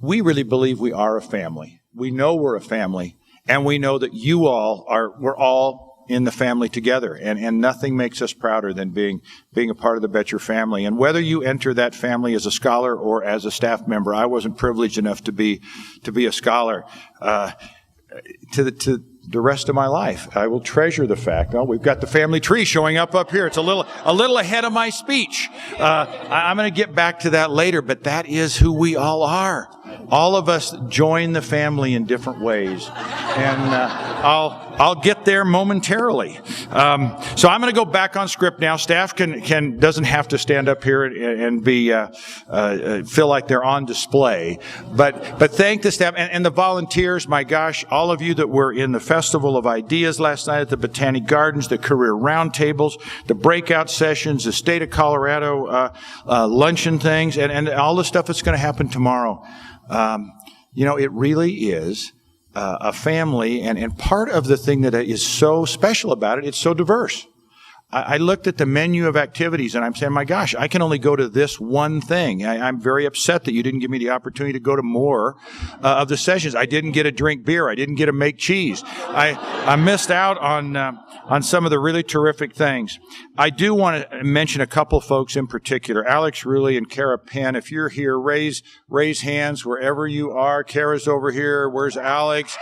we really believe we are a family. We know we're a family, and we know that you all are, we're all in the family together, and nothing makes us prouder than being a part of the Boettcher family. And whether you enter that family as a scholar or as a staff member, I wasn't privileged enough to be a scholar to the rest of my life. I will treasure the fact. Oh, we've got the family tree showing up here. It's a little ahead of my speech. I'm going to get back to that later, but that is who we all are. All of us join the family in different ways, and I'll get there momentarily. So I'm going to go back on script now. Staff doesn't have to stand up here and be feel like they're on display, but thank the staff and the volunteers. My gosh, all of you that were in the Festival of Ideas last night at the Botanic Gardens, the career roundtables, the breakout sessions, the State of Colorado luncheon things, and all the stuff that's going to happen tomorrow. It really is a family, and part of the thing that is so special about it, it's so diverse. I looked at the menu of activities, and I'm saying, my gosh, I can only go to this one thing. I'm very upset that you didn't give me the opportunity to go to more of the sessions. I didn't get to drink beer. I didn't get to make cheese. I missed out on some of the really terrific things. I do want to mention a couple folks in particular. Alex Ruley and Kara Penn. If you're here, raise hands wherever you are. Kara's over here. Where's Alex?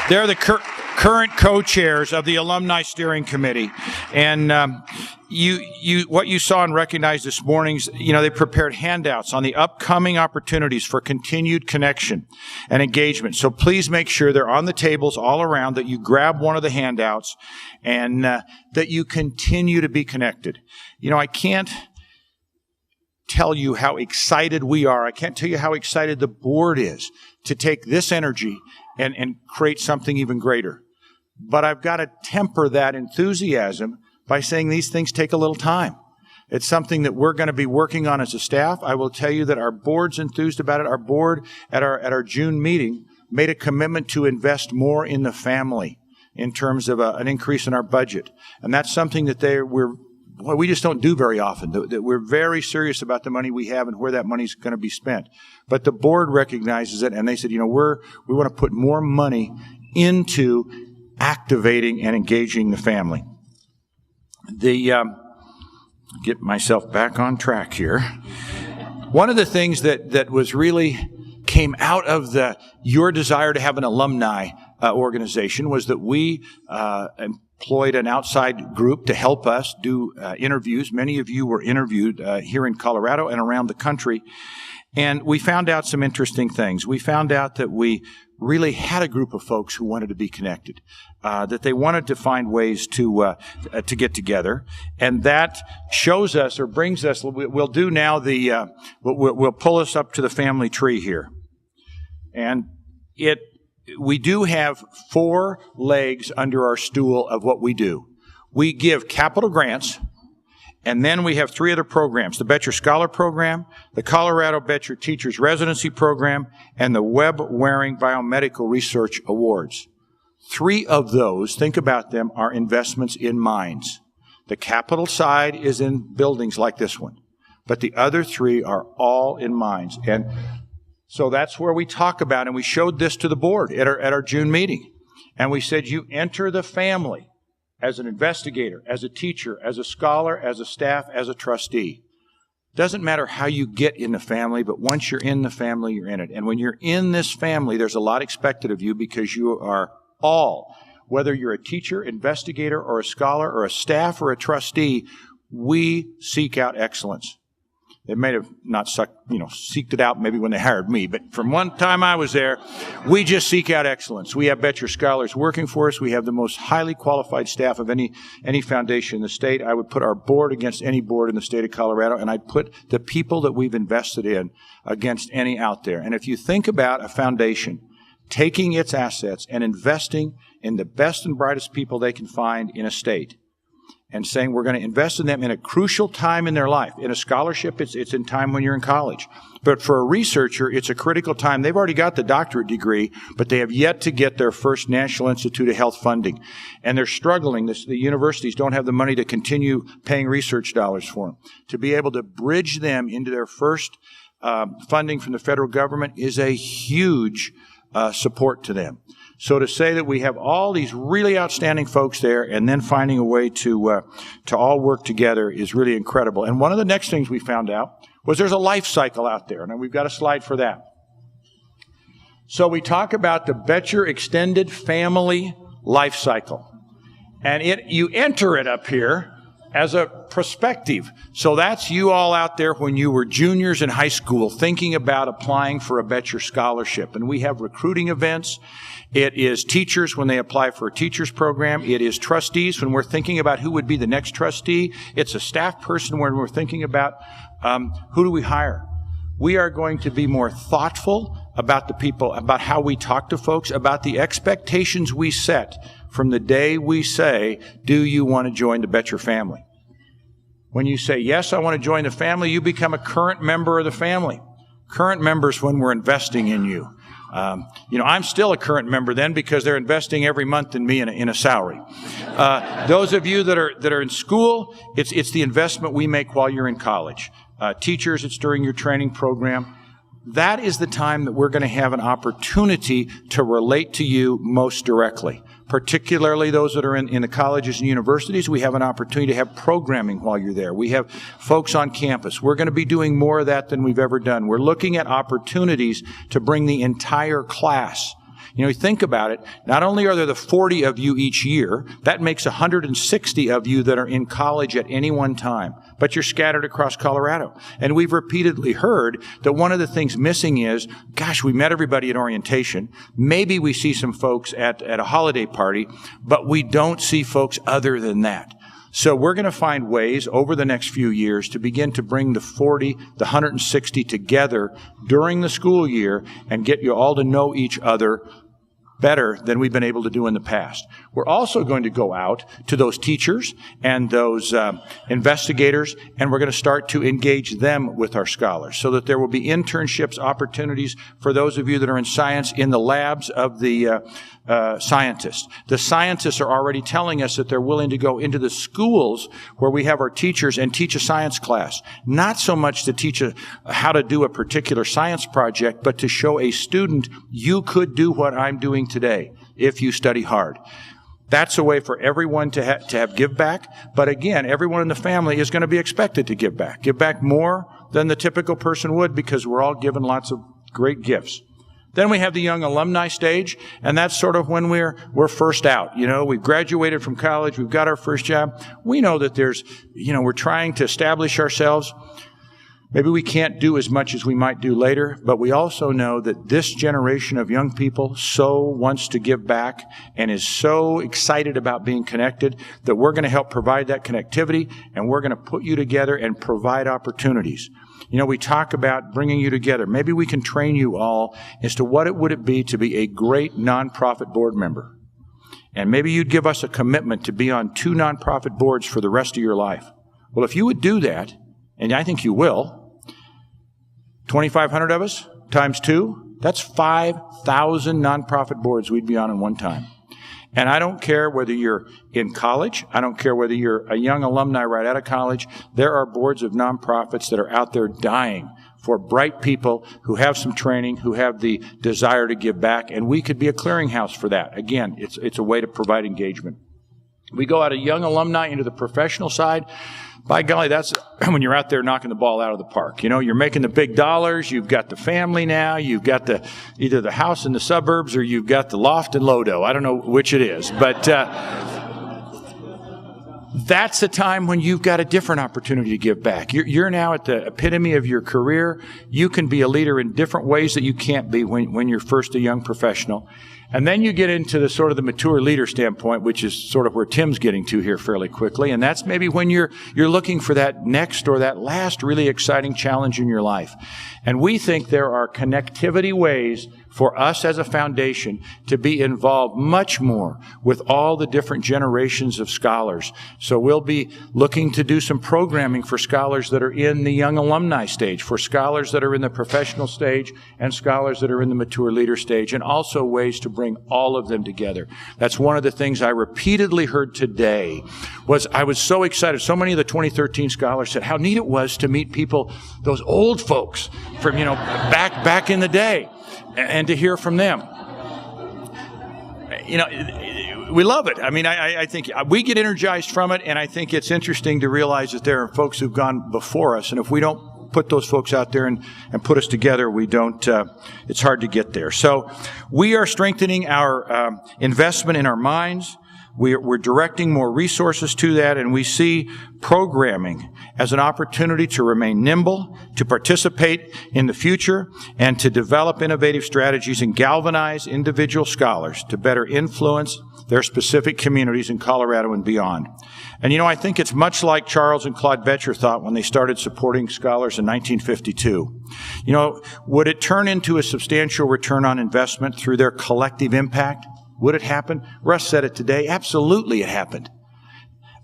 They're the current co-chairs of the Alumni Steering Committee. And what you saw and recognized this morning, they prepared handouts on the upcoming opportunities for continued connection and engagement. So please make sure they're on the tables all around, that you grab one of the handouts, and that you continue to be connected. I can't tell you how excited we are. I can't tell you how excited the board is to take this energy and create something even greater. But I've got to temper that enthusiasm by saying these things take a little time. It's something that we're going to be working on as a staff. I will tell you that our board's enthused about it. Our board at our June meeting made a commitment to invest more in the family in terms of an increase in our budget. And that's something that we just don't do very often. That we're very serious about the money we have and where that money's going to be spent. But the board recognizes it, and they said, we want to put more money into activating and engaging the family. Get myself back on track here. One of the things that was really came out of your desire to have an alumni organization was that we employed an outside group to help us do interviews. Many of you were interviewed here in Colorado and around the country. And we found out some interesting things. We found out that we really had a group of folks who wanted to be connected, that they wanted to find ways to get together. And that shows us, or brings us, we'll do now we'll pull us up to the family tree here. And we do have 4 legs under our stool of what we do. We give capital grants, and then we have 3 other programs: the Boettcher Scholar Program, the Colorado Boettcher Teachers Residency Program, and the Webb Waring Biomedical Research Awards. 3 of those, think about them, are investments in mines. The capital side is in buildings like this one, but the other 3 are all in mines. And so that's where we talk about, and we showed this to the board at our June meeting. And we said, you enter the family as an investigator, as a teacher, as a scholar, as a staff, as a trustee. Doesn't matter how you get in the family, but once you're in the family, you're in it. And when you're in this family, there's a lot expected of you, because you are all, whether you're a teacher, investigator, or a scholar, or a staff, or a trustee, we seek out excellence. They may have not seeked it out maybe when they hired me, but from one time I was there, we just seek out excellence. We have Boettcher scholars working for us. We have the most highly qualified staff of any foundation in the state. I would put our board against any board in the state of Colorado, and I'd put the people that we've invested in against any out there. And if you think about a foundation taking its assets and investing in the best and brightest people they can find in a state, and saying we're going to invest in them in a crucial time in their life. In a scholarship, it's in time when you're in college. But for a researcher, it's a critical time. They've already got the doctorate degree, but they have yet to get their first National Institute of Health funding. And they're struggling. The universities don't have the money to continue paying research dollars for them. To be able to bridge them into their first funding from the federal government is a huge support to them. So to say that we have all these really outstanding folks there and then finding a way to all work together is really incredible. And one of the next things we found out was there's a life cycle out there. And we've got a slide for that. So we talk about the Boettcher Extended Family Life Cycle. And you enter it up here as a perspective. So that's you all out there when you were juniors in high school thinking about applying for a Boettcher scholarship. And we have recruiting events. It is teachers when they apply for a teacher's program. It is trustees when we're thinking about who would be the next trustee. It's a staff person when we're thinking about who do we hire. We are going to be more thoughtful about the people, about how we talk to folks, about the expectations we set from the day we say, do you want to join the Boettcher family? When you say, yes, I want to join the family, you become a current member of the family. Current members when we're investing in you. I'm still a current member then because they're investing every month in me in a salary. Those of you that are in school, it's the investment we make while you're in college. Teachers, it's during your training program. That is the time that we're going to have an opportunity to relate to you most directly. Particularly those that are in the colleges and universities, we have an opportunity to have programming while you're there. We have folks on campus. We're going to be doing more of that than we've ever done. We're looking at opportunities to bring the entire class. Think about it. Not only are there the 40 of you each year, that makes 160 of you that are in college at any one time. But you're scattered across Colorado. And we've repeatedly heard that one of the things missing is, gosh, we met everybody at orientation. Maybe we see some folks at a holiday party, but we don't see folks other than that. So we're going to find ways over the next few years to begin to bring the 40, the 160 together during the school year and get you all to know each other better than we've been able to do in the past. We're also going to go out to those teachers and those investigators, and we're going to start to engage them with our scholars so that there will be internships, opportunities for those of you that are in science in the labs of the scientists. The scientists are already telling us that they're willing to go into the schools where we have our teachers and teach a science class. Not so much to teach how to do a particular science project, but to show a student you could do what I'm doing today if you study hard. That's a way for everyone to have give back. But again, everyone in the family is going to be expected to give back. Give back more than the typical person would because we're all given lots of great gifts. Then we have the young alumni stage, and that's sort of when we're first out. We've graduated from college, we've got our first job. We know that we're trying to establish ourselves. Maybe we can't do as much as we might do later, but we also know that this generation of young people so wants to give back and is so excited about being connected that we're going to help provide that connectivity, and we're going to put you together and provide opportunities. We talk about bringing you together. Maybe we can train you all as to what it would be to be a great nonprofit board member. And maybe you'd give us a commitment to be on 2 nonprofit boards for the rest of your life. Well, if you would do that, and I think you will, 2,500 of us times 2, that's 5,000 nonprofit boards we'd be on one time. And I don't care whether you're in college. I don't care whether you're a young alumni right out of college. There are boards of nonprofits that are out there dying for bright people who have some training, who have the desire to give back, and we could be a clearinghouse for that. Again, it's a way to provide engagement. We go out of young alumni into the professional side. By golly, that's when you're out there knocking the ball out of the park. You're making the big dollars. You've got the family now. You've got either the house in the suburbs or you've got the loft in Lodo. I don't know which it is. But that's the time when you've got a different opportunity to give back. You're now at the epitome of your career. You can be a leader in different ways that you can't be when you're first a young professional. And then you get into the sort of the mature leader standpoint, which is sort of where Tim's getting to here fairly quickly. And that's maybe when you're looking for that next or that last really exciting challenge in your life. And we think there are connectivity ways for us as a foundation to be involved much more with all the different generations of scholars. So we'll be looking to do some programming for scholars that are in the young alumni stage, for scholars that are in the professional stage, and scholars that are in the mature leader stage, and also ways to bring all of them together. That's one of the things I repeatedly heard today. I was so excited. So many of the 2013 scholars said how neat it was to meet people, those old folks from, back in the day, and to hear from them. We love it. I mean, I think we get energized from it, and I think it's interesting to realize that there are folks who've gone before us, and if we don't put those folks out there and put us together, we don't, it's hard to get there. So we are strengthening our investment in our minds. We're directing more resources to that, and we see programming as an opportunity to remain nimble, to participate in the future, and to develop innovative strategies and galvanize individual scholars to better influence their specific communities in Colorado and beyond. And I think it's much like Charles and Claude Boettcher thought when they started supporting scholars in 1952. Would it turn into a substantial return on investment through their collective impact? Would it happen? Russ said it today. Absolutely it happened.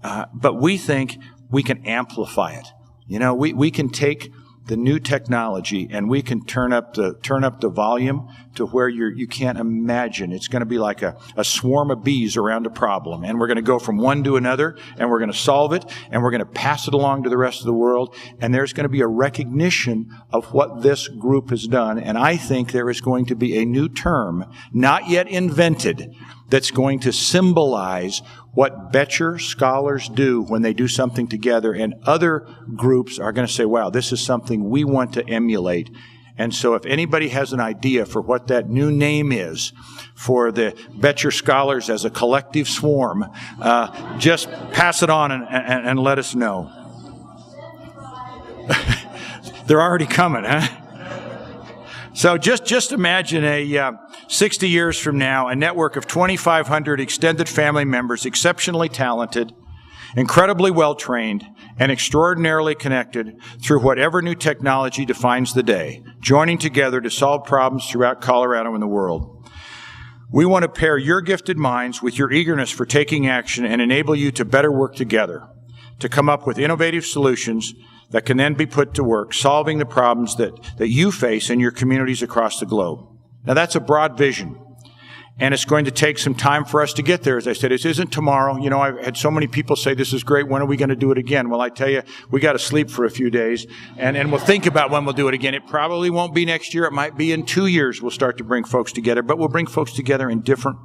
But we think we can amplify it. We can take the new technology and we can turn up the volume to where you can't imagine. It's going to be like a swarm of bees around a problem. And we're going to go from one to another, and we're going to solve it, and we're going to pass it along to the rest of the world. And there's going to be a recognition of what this group has done. And I think there is going to be a new term, not yet invented, that's going to symbolize what Boettcher scholars do when they do something together, and other groups are going to say, wow, this is something we want to emulate. And so if anybody has an idea for what that new name is for the Boettcher scholars as a collective swarm, just pass it on and let us know. They're already coming, huh? So just imagine 60 years from now, a network of 2,500 extended family members, exceptionally talented, incredibly well-trained, and extraordinarily connected through whatever new technology defines the day, joining together to solve problems throughout Colorado and the world. We want to pair your gifted minds with your eagerness for taking action and enable you to better work together, to come up with innovative solutions that can then be put to work, solving the problems that you face in your communities across the globe. Now, that's a broad vision, and it's going to take some time for us to get there. As I said, it isn't tomorrow. I've had so many people say, this is great, when are we going to do it again? Well, I tell you, we got to sleep for a few days, and we'll think about when we'll do it again. It probably won't be next year. It might be in 2 years we'll start to bring folks together, but we'll bring folks together in different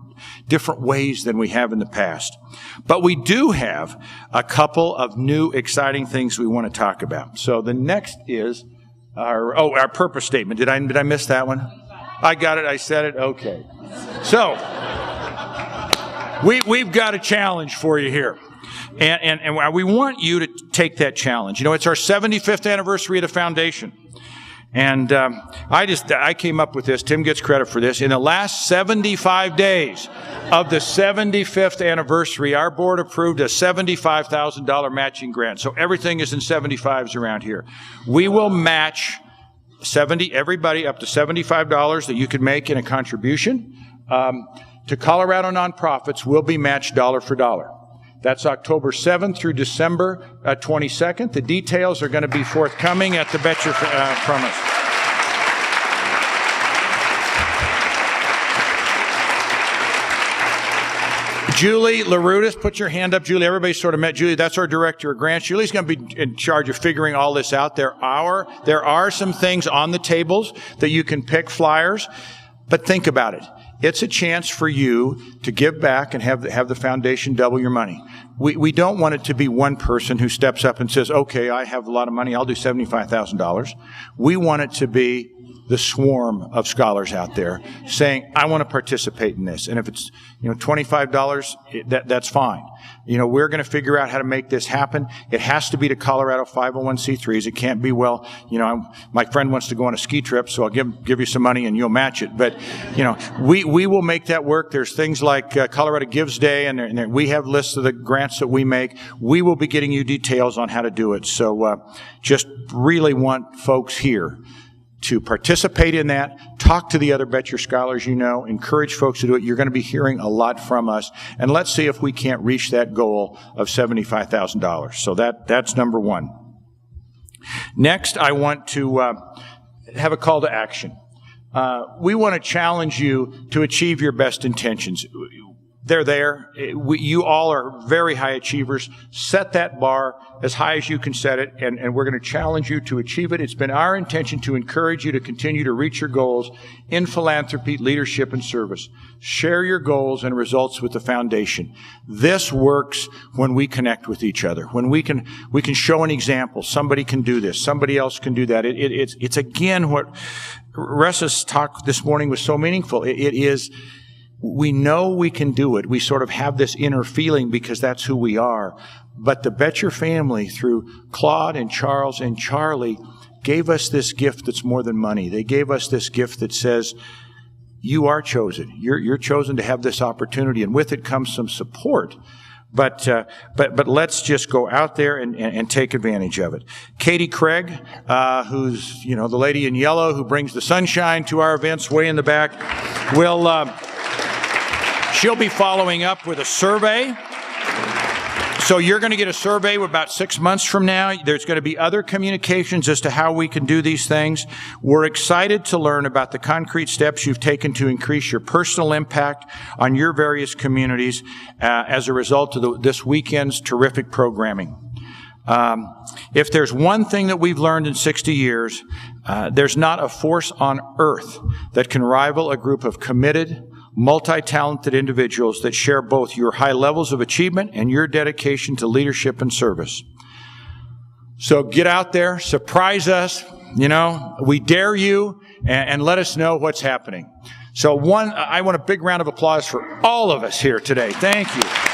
ways than we have in the past. But we do have a couple of new exciting things we want to talk about. So the next is our purpose statement. Did I miss that one? I got it. I said it. Okay. So we've got a challenge for you here. And we want you to take that challenge. It's our 75th anniversary of the foundation. And I came up with this. Tim gets credit for this. In the last 75 days of the 75th anniversary, our board approved a $75,000 matching grant. So everything is in 75s around here. We will match everybody up to $75 that you could make in a contribution to Colorado nonprofits will be matched dollar for dollar. That's October 7th through December 22nd. The details are going to be forthcoming at the Boettcher from us. Julie LaRudis, put your hand up, Julie. Everybody sort of met Julie. That's our director of grants. Julie's going to be in charge of figuring all this out. There are some things on the tables that you can pick, flyers, but think about it. It's a chance for you to give back and have the foundation double your money. We don't want it to be one person who steps up and says, okay, I have a lot of money, I'll do $75,000. We want it to be the swarm of scholars out there saying, I want to participate in this. And if it's, $25, that's fine. We're going to figure out how to make this happen. It has to be to Colorado 501c3s. It can't be, my friend wants to go on a ski trip, so I'll give you some money and you'll match it. But, we will make that work. There's things like Colorado Gives Day, and we have lists of the grants that we make. We will be getting you details on how to do it. So just really want folks here to participate in that. Talk to the other Boettcher scholars you know. Encourage folks to do it. You're going to be hearing a lot from us. And let's see if we can't reach that goal of $75,000. So that's number one. Next, I want to have a call to action. We want to challenge you to achieve your best intentions. They're there. You all are very high achievers. Set that bar as high as you can set it, and we're going to challenge you to achieve it. It's been our intention to encourage you to continue to reach your goals in philanthropy, leadership, and service. Share your goals and results with the foundation. This works when we connect with each other. When we can show an example. Somebody can do this. Somebody else can do that. It's again what Russ's talk this morning was so meaningful. It is. We know we can do it. We sort of have this inner feeling because that's who we are. But the Boettcher family, through Claude and Charles and Charlie, gave us this gift that's more than money. They gave us this gift that says, you are chosen. You're chosen to have this opportunity, and with it comes some support. But let's just go out there and take advantage of it. Katie Craig, who's, the lady in yellow who brings the sunshine to our events way in the back, she'll be following up with a survey. So you're going to get a survey about 6 months from now. There's going to be other communications as to how we can do these things. We're excited to learn about the concrete steps you've taken to increase your personal impact on your various communities as a result of this weekend's terrific programming. If there's one thing that we've learned in 60 years, there's not a force on earth that can rival a group of committed, multi-talented individuals that share both your high levels of achievement and your dedication to leadership and service. So get out there, surprise us, we dare you, and let us know what's happening. So I want a big round of applause for all of us here today. Thank you.